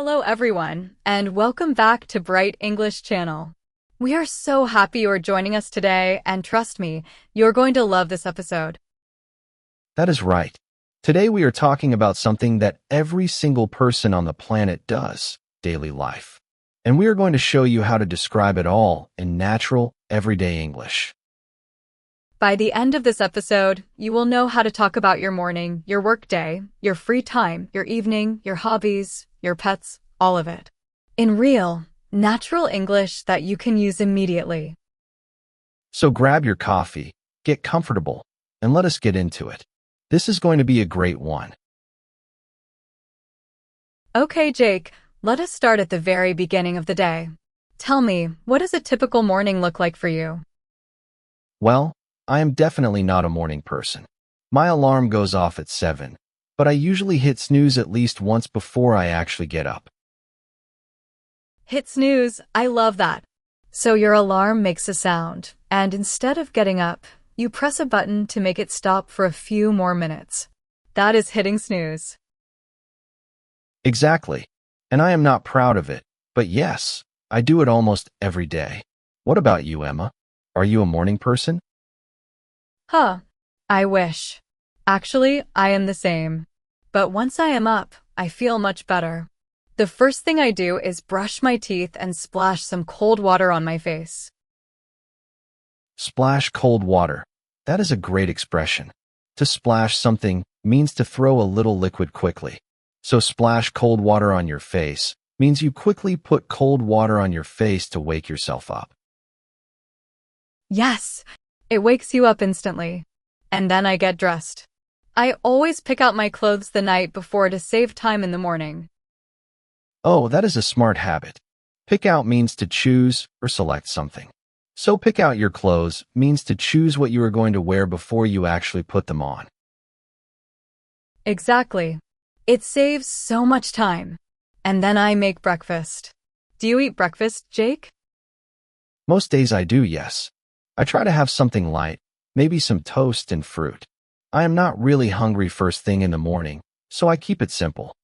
Hello everyone, and welcome back to Bright English Channel. We are so happy you are joining us today, and trust me, you're going to love this episode. That is right. Today we are talking about something that every single person on the planet does, daily life. And we are going to show you how to describe it all in natural, everyday English. By the end of this episode, you will know how to talk about your morning, your workday, your free time, your evening, your hobbies, your pets, all of it. In real, natural English that you can use immediately. So grab your coffee, get comfortable, and let us get into it. This is going to be a great one. Okay, Jake, let us start at the very beginning of the day. Tell me, what does a typical morning look like for you? Well, I am definitely not a morning person. My alarm goes off at 7, but I usually hit snooze at least once before I actually get up. Hit snooze, I love that. So your alarm makes a sound, and instead of getting up, you press a button to make it stop for a few more minutes. That is hitting snooze. Exactly. And I am not proud of it, but yes, I do it almost every day. What about you, Emma? Are you a morning person? Huh. I wish. Actually, I am the same. But once I am up, I feel much better. The first thing I do is brush my teeth and splash some cold water on my face. Splash cold water. That is a great expression. To splash something means to throw a little liquid quickly. So splash cold water on your face means you quickly put cold water on your face to wake yourself up. Yes, it wakes you up instantly. And then I get dressed. I always pick out my clothes the night before to save time in the morning. Oh, that is a smart habit. Pick out means to choose or select something. So pick out your clothes means to choose what you are going to wear before you actually put them on. Exactly. It saves so much time. And then I make breakfast. Do you eat breakfast, Jake? Most days I do, yes. I try to have something light, maybe some toast and fruit. I am not really hungry first thing in the morning, so I keep it simple.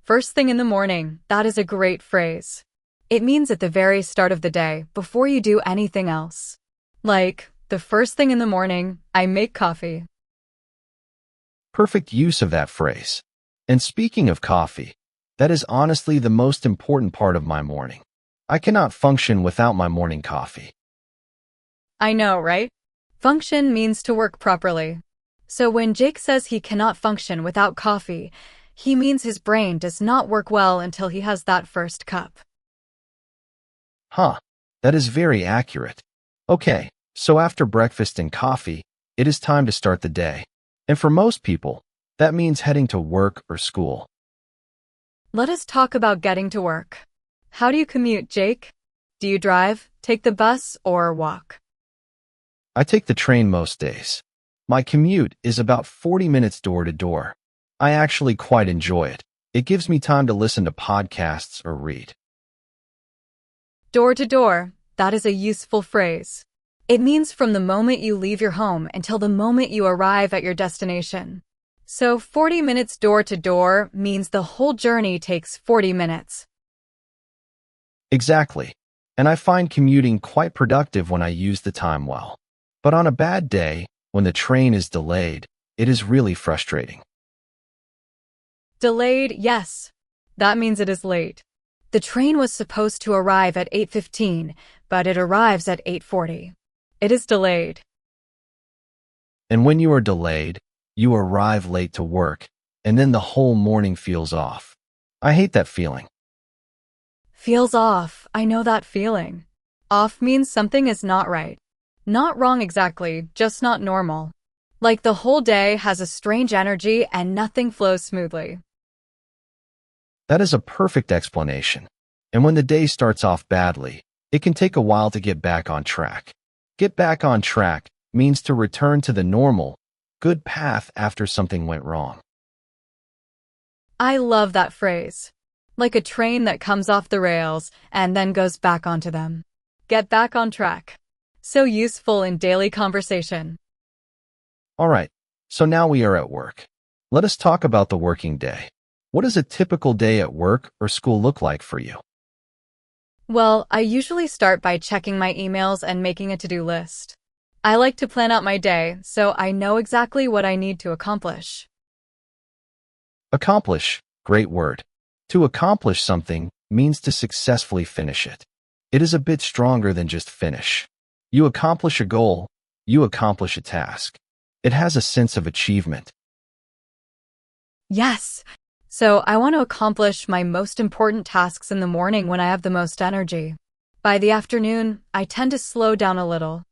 First thing in the morning, that is a great phrase. It means at the very start of the day, before you do anything else. Like, the first thing in the morning, I make coffee. Perfect use of that phrase. And speaking of coffee, that is honestly the most important part of my morning. I cannot function without my morning coffee. I know, right? Function means to work properly. So when Jake says he cannot function without coffee, he means his brain does not work well until he has that first cup. Huh, that is very accurate. Okay, so after breakfast and coffee, it is time to start the day. And for most people, that means heading to work or school. Let us talk about getting to work. How do you commute, Jake? Do you drive, take the bus, or walk? I take the train most days. My commute is about 40 minutes door to door. I actually quite enjoy it. It gives me time to listen to podcasts or read. Door to door, that is a useful phrase. It means from the moment you leave your home until the moment you arrive at your destination. So 40 minutes door to door means the whole journey takes 40 minutes. Exactly. And I find commuting quite productive when I use the time well. But on a bad day, when the train is delayed, it is really frustrating. Delayed, yes. That means it is late. The train was supposed to arrive at 8:15, but it arrives at 8:40. It is delayed. And when you are delayed, you arrive late to work, and then the whole morning feels off. I hate that feeling. Feels off, I know that feeling. Off means something is not right. Not wrong exactly, just not normal. Like the whole day has a strange energy and nothing flows smoothly. That is a perfect explanation. And when the day starts off badly, it can take a while to get back on track. Get back on track means to return to the normal, good path after something went wrong. I love that phrase. Like a train that comes off the rails and then goes back onto them. Get back on track. So useful in daily conversation. All right, so now we are at work. Let us talk about the working day. What does a typical day at work or school look like for you? Well, I usually start by checking my emails and making a to-do list. I like to plan out my day so I know exactly what I need to accomplish. Accomplish, great word. To accomplish something means to successfully finish it. It is a bit stronger than just finish. You accomplish a goal, you accomplish a task. It has a sense of achievement. Yes. So I want to accomplish my most important tasks in the morning when I have the most energy. By the afternoon, I tend to slow down a little.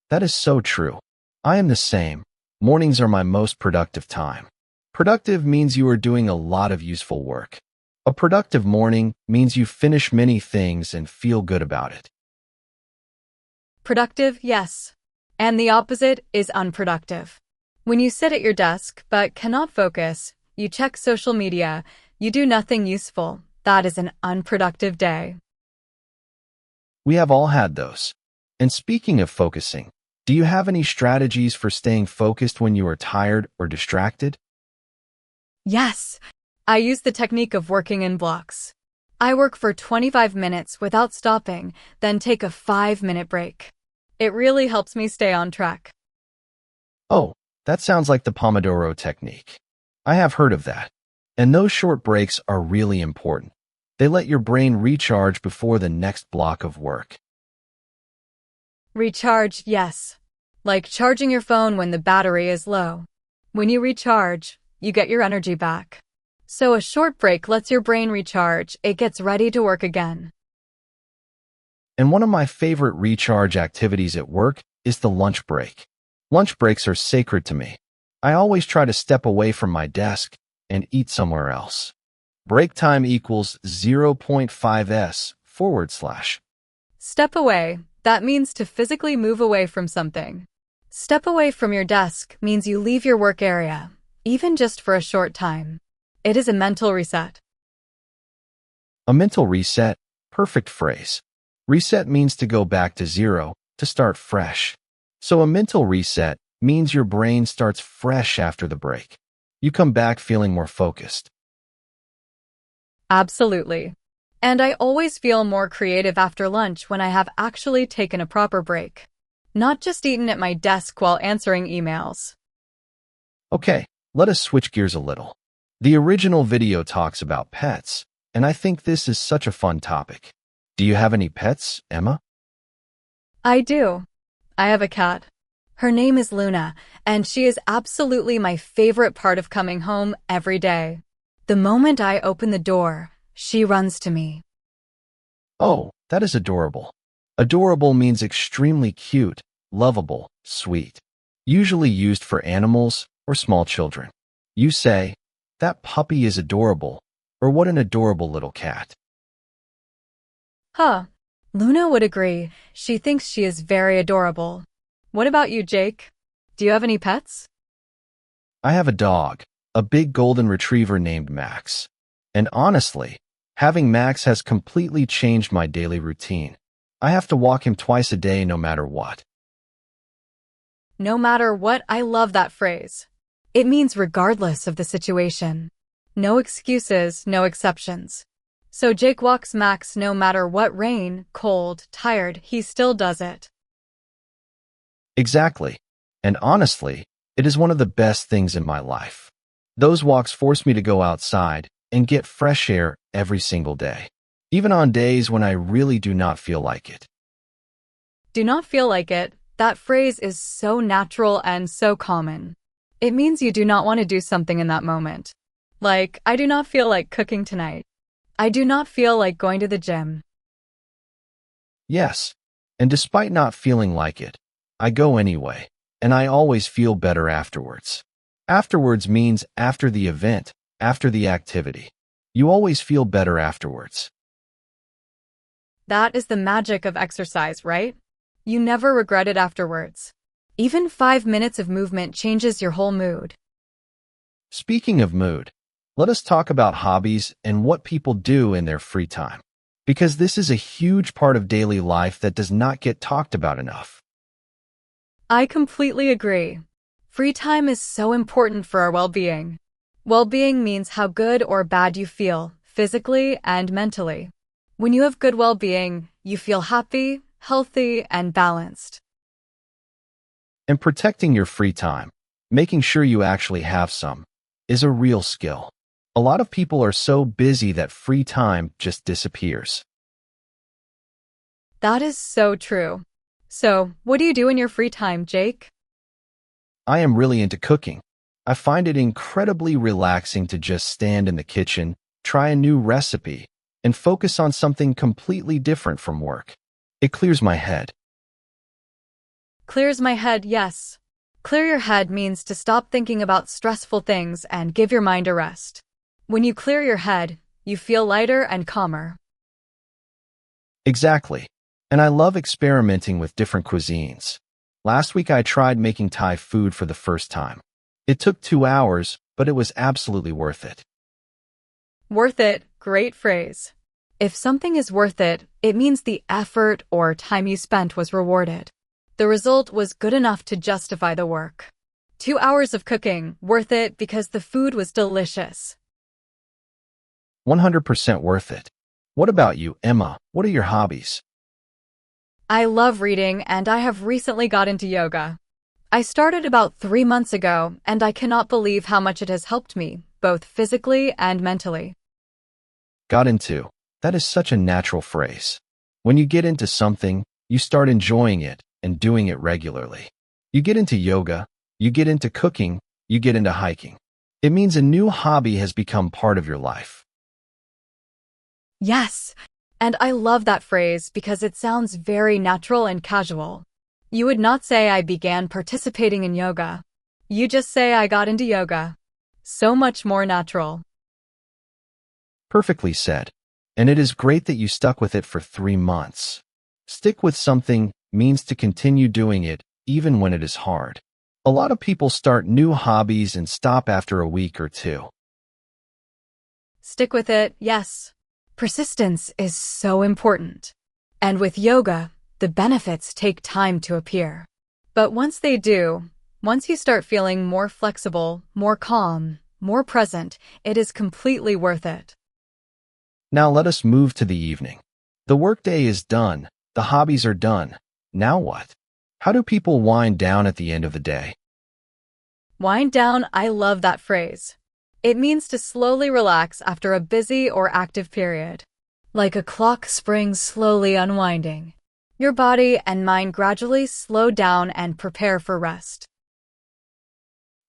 That is so true. I am the same. Mornings are my most productive time. Productive means you are doing a lot of useful work. A productive morning means you finish many things and feel good about it. Productive, yes. And the opposite is unproductive. When you sit at your desk but cannot focus, you check social media, you do nothing useful, that is an unproductive day. We have all had those. And speaking of focusing, do you have any strategies for staying focused when you are tired or distracted? Yes, I use the technique of working in blocks. I work for 25 minutes without stopping, then take a 5-minute break. It really helps me stay on track. Oh, that sounds like the Pomodoro technique. I have heard of that. And those short breaks are really important. They let your brain recharge before the next block of work. Recharge, yes. Like charging your phone when the battery is low. When you recharge, you get your energy back. So a short break lets your brain recharge, it gets ready to work again. And one of my favorite recharge activities at work is the lunch break. Lunch breaks are sacred to me. I always try to step away from my desk and eat somewhere else. Break time equals 0.5s/. Step away, that means to physically move away from something. Step away from your desk means you leave your work area, even just for a short time. It is a mental reset. A mental reset, perfect phrase. Reset means to go back to zero, to start fresh. So a mental reset means your brain starts fresh after the break. You come back feeling more focused. Absolutely. And I always feel more creative after lunch when I have actually taken a proper break. Not just eaten at my desk while answering emails. Okay, let us switch gears a little. The original video talks about pets, and I think this is such a fun topic. Do you have any pets, Emma? I do. I have a cat. Her name is Luna, and she is absolutely my favorite part of coming home every day. The moment I open the door, she runs to me. Oh, that is adorable. Adorable means extremely cute, lovable, sweet. Usually used for animals or small children. You say, "That puppy is adorable," or "What an adorable little cat." Huh. Luna would agree. She thinks she is very adorable. What about you, Jake? Do you have any pets? I have a dog, a big golden retriever named Max. And honestly, having Max has completely changed my daily routine. I have to walk him twice a day no matter what. No matter what, I love that phrase. It means regardless of the situation. No excuses, no exceptions. So Jake walks Max no matter what, rain, cold, tired, he still does it. Exactly. And honestly, it is one of the best things in my life. Those walks force me to go outside and get fresh air every single day, even on days when I really do not feel like it. Do not feel like it. That phrase is so natural and so common. It means you do not want to do something in that moment. Like, I do not feel like cooking tonight. I do not feel like going to the gym. Yes, and despite not feeling like it, I go anyway, and I always feel better afterwards. Afterwards means after the event, after the activity. You always feel better afterwards. That is the magic of exercise, right? You never regret it afterwards. Even 5 minutes of movement changes your whole mood. Speaking of mood, let us talk about hobbies and what people do in their free time, because this is a huge part of daily life that does not get talked about enough. I completely agree. Free time is so important for our well-being. Well-being means how good or bad you feel, physically and mentally. When you have good well-being, you feel happy, healthy, and balanced. And protecting your free time, making sure you actually have some, is a real skill. A lot of people are so busy that free time just disappears. That is so true. So, what do you do in your free time, Jake? I am really into cooking. I find it incredibly relaxing to just stand in the kitchen, try a new recipe, and focus on something completely different from work. It clears my head. Clears my head, yes. Clear your head means to stop thinking about stressful things and give your mind a rest. When you clear your head, you feel lighter and calmer. Exactly. And I love experimenting with different cuisines. Last week I tried making Thai food for the first time. It took 2 hours, but it was absolutely worth it. Worth it, great phrase. If something is worth it, it means the effort or time you spent was rewarded. The result was good enough to justify the work. 2 hours of cooking, worth it because the food was delicious. 100% worth it. What about you, Emma? What are your hobbies? I love reading and I have recently got into yoga. I started about 3 months ago and I cannot believe how much it has helped me, both physically and mentally. Got into. That is such a natural phrase. When you get into something, you start enjoying it and doing it regularly. You get into yoga, you get into cooking, you get into hiking. It means a new hobby has become part of your life. Yes, and I love that phrase because it sounds very natural and casual. You would not say I began participating in yoga. You just say I got into yoga. So much more natural. Perfectly said. And it is great that you stuck with it for 3 months. Stick with something means to continue doing it even when it is hard. A lot of people start new hobbies and stop after a week or two. Stick with it, yes. Persistence is so important. And with yoga, the benefits take time to appear. But once they do, once you start feeling more flexible, more calm, more present, it is completely worth it. Now let us move to the evening. The workday is done. The hobbies are done. Now what? How do people wind down at the end of the day? Wind down, I love that phrase. It means to slowly relax after a busy or active period. Like a clock spring slowly unwinding. Your body and mind gradually slow down and prepare for rest.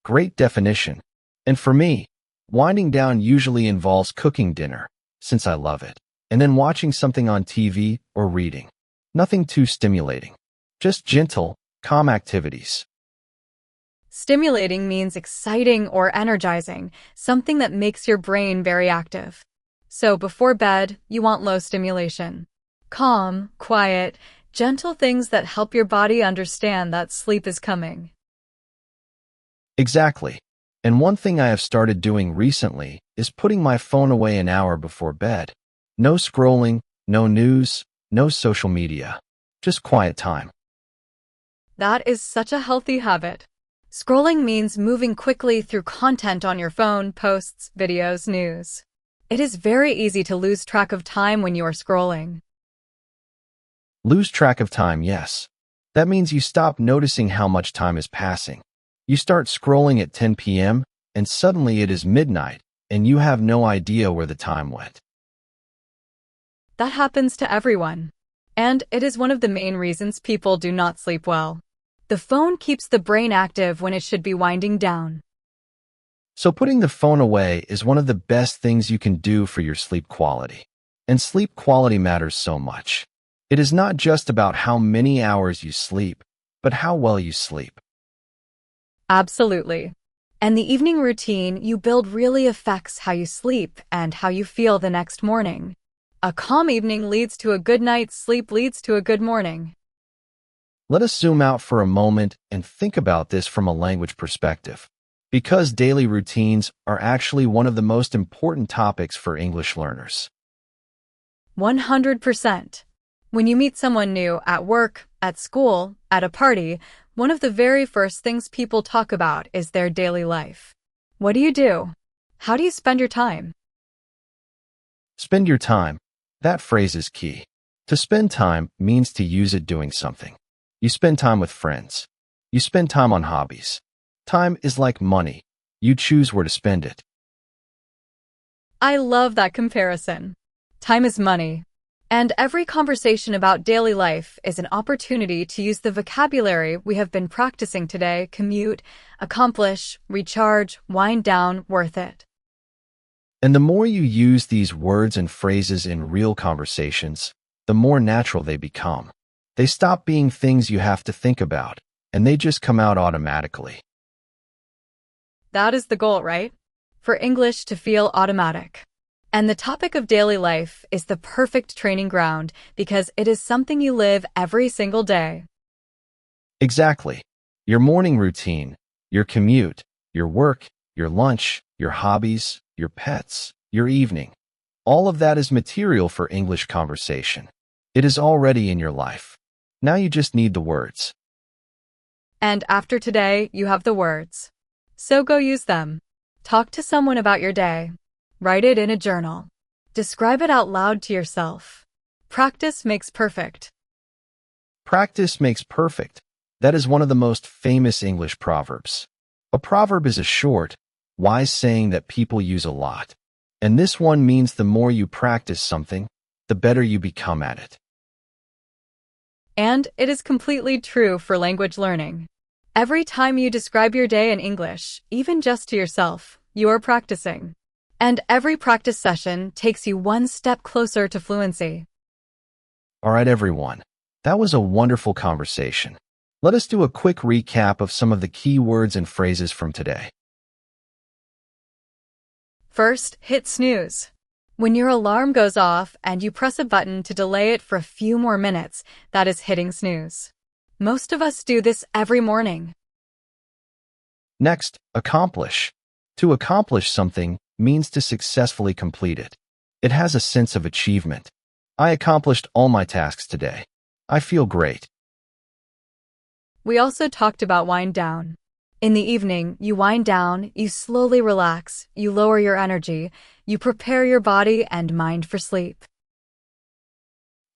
Great definition. And for me, winding down usually involves cooking dinner, since I love it, and then watching something on TV or reading. Nothing too stimulating. Just gentle, calm activities. Stimulating means exciting or energizing, something that makes your brain very active. So before bed, you want low stimulation. Calm, quiet, gentle things that help your body understand that sleep is coming. Exactly. And one thing I have started doing recently is putting my phone away an hour before bed. No scrolling, no news, no social media. Just quiet time. That is such a healthy habit. Scrolling means moving quickly through content on your phone, posts, videos, news. It is very easy to lose track of time when you are scrolling. Lose track of time, yes. That means you stop noticing how much time is passing. You start scrolling at 10 p.m., and suddenly it is midnight, and you have no idea where the time went. That happens to everyone. And it is one of the main reasons people do not sleep well. The phone keeps the brain active when it should be winding down. So putting the phone away is one of the best things you can do for your sleep quality. And sleep quality matters so much. It is not just about how many hours you sleep, but how well you sleep. Absolutely. And the evening routine you build really affects how you sleep and how you feel the next morning. A calm evening leads to a good night's sleep leads to a good morning. Let us zoom out for a moment and think about this from a language perspective. Because daily routines are actually one of the most important topics for English learners. 100%. When you meet someone new at work, at school, at a party, one of the very first things people talk about is their daily life. What do you do? How do you spend your time? Spend your time. That phrase is key. To spend time means to use it doing something. You spend time with friends. You spend time on hobbies. Time is like money. You choose where to spend it. I love that comparison. Time is money. And every conversation about daily life is an opportunity to use the vocabulary we have been practicing today: commute, accomplish, recharge, wind down, worth it. And the more you use these words and phrases in real conversations, the more natural they become. They stop being things you have to think about, and they just come out automatically. That is the goal, right? For English to feel automatic. And the topic of daily life is the perfect training ground because it is something you live every single day. Exactly. Your morning routine, your commute, your work, your lunch, your hobbies, your pets, your evening. All of that is material for English conversation. It is already in your life. Now you just need the words. And after today, you have the words. So go use them. Talk to someone about your day. Write it in a journal. Describe it out loud to yourself. Practice makes perfect. Practice makes perfect. That is one of the most famous English proverbs. A proverb is a short, wise saying that people use a lot. And this one means the more you practice something, the better you become at it. And it is completely true for language learning. Every time you describe your day in English, even just to yourself, you are practicing. And every practice session takes you one step closer to fluency. All right, everyone. That was a wonderful conversation. Let us do a quick recap of some of the key words and phrases from today. First, hit snooze. When your alarm goes off and you press a button to delay it for a few more minutes, that is hitting snooze. Most of us do this every morning. Next, accomplish. To accomplish something means to successfully complete it. It has a sense of achievement. I accomplished all my tasks today. I feel great. We also talked about wind down. In the evening, you wind down, you slowly relax, you lower your energy, you prepare your body and mind for sleep.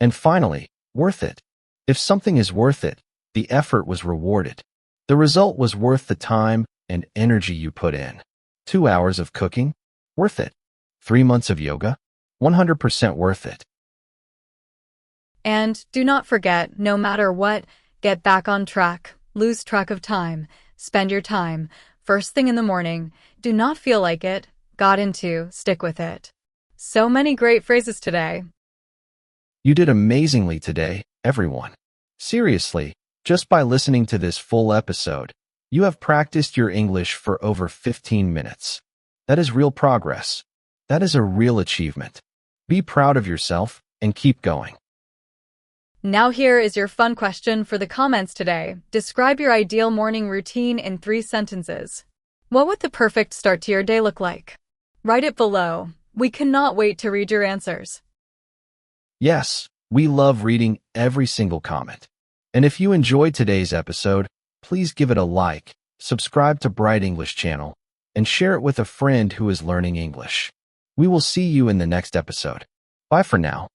And finally, worth it. If something is worth it, the effort was rewarded. The result was worth the time and energy you put in. 2 hours of cooking? Worth it. 3 months of yoga? 100% worth it. And do not forget, no matter what, get back on track, lose track of time, spend your time, first thing in the morning, do not feel like it, got into, stick with it. So many great phrases today. You did amazingly today, everyone. Seriously, just by listening to this full episode, you have practiced your English for over 15 minutes. That is real progress. That is a real achievement. Be proud of yourself and keep going. Now here is your fun question for the comments today. Describe your ideal morning routine in 3 sentences. What would the perfect start to your day look like? Write it below. We cannot wait to read your answers. Yes, we love reading every single comment. And if you enjoyed today's episode, please give it a like, subscribe to Bright English channel, and share it with a friend who is learning English. We will see you in the next episode. Bye for now.